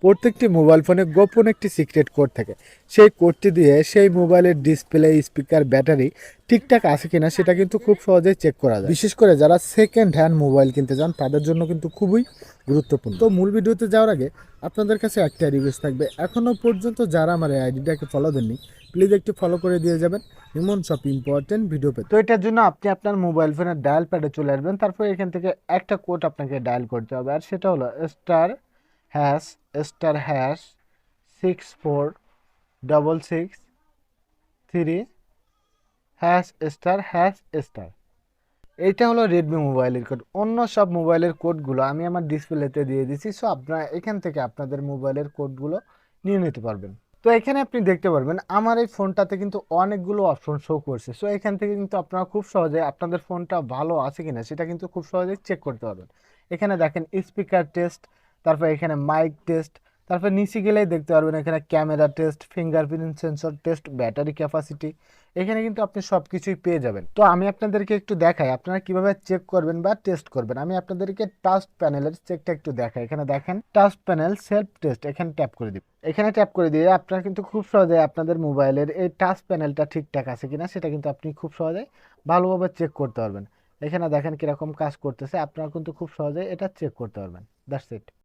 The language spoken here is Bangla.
প্রত্যেকটি মোবাইল ফোনে গোপন একটি সিক্রেট কোড থাকে। সেই কোডটি দিয়ে সেই মোবাইলের ডিসপ্লে, স্পিকার, ব্যাটারি ঠিকঠাক আছে কিনা সেটা কিন্তু খুব সহজেই চেক করা যায়। বিশেষ করে যারা সেকেন্ড হ্যান্ড মোবাইল কিনতে চান তাদের জন্য কিন্তু খুবই গুরুত্বপূর্ণ। তো মূল ভিডিওতে যাওয়ার আগে আপনাদের কাছে একটা রিকোয়েস্ট থাকবে, এখনও পর্যন্ত যারা আমার এই আইডিটাকে ফলো দেননি প্লিজ একটু ফলো করে দিয়ে যাবেন এমন সব ইম্পর্টেন্ট ভিডিও পেতে। তো এটার জন্য আপনি আপনার মোবাইল ফোনের ডায়াল প্যাডে চলে আসবেন, তারপর এখান থেকে একটা কোড আপনাকে ডায়াল করতে হবে, আর সেটা হলো *#******#** 6466 #*###। এইটা হলো রেডমি মোবাইলের কোড। অন্য সব মোবাইলের কোডগুলো আমি আমার ডিসপ্লেতে দিয়ে দিচ্ছি, সো আপনারা এখান থেকে আপনাদের মোবাইলের কোডগুলো নিয়ে নিতে পারবেন। তো এখানে আপনি দেখতে পারবেন আমার এই ফোনটাতে কিন্তু অনেকগুলো অপশন শো করছে, সো এখান থেকে কিন্তু আপনারা খুব সহজে আপনাদের ফোনটা ভালো আছে কিনা সেটা কিন্তু খুব সহজেই চেক করতে পারবেন। এখানে দেখেন স্পিকার টেস্ট, তারপর এখানে মাইক টেস্ট, তারপর নিচে গেলেই দেখতে পারবেন এখানে camera test, fingerprint sensor test, battery capacity. এখানে কিন্তু আপনি সব কিছুই পেয়ে যাবেন। তো আমি আপনাদেরকে একটু দেখাই আপনারা কিভাবে চেক করবেন বা টেস্ট করবেন। আমি আপনাদেরকে টাচ প্যানেলের চেকটা একটু দেখাই। এখানে দেখেন টাচ প্যানেল সেলফ টেস্ট, এখানে ট্যাপ করে দিন। এখানে ট্যাপ করে দিয়ে আপনারা কিন্তু খুব সহজে আপনাদের মোবাইলের এই টাচ প্যানেলটা ঠিকঠাক আছে কিনা সেটা কিন্তু আপনি খুব সহজে ভালোভাবে চেক করতে পারবেন। এখানে দেখেন কিরকম কাজ করতেছে, আপনারা কিন্তু খুব সহজে এটা চেক করতে পারবেন। That's it.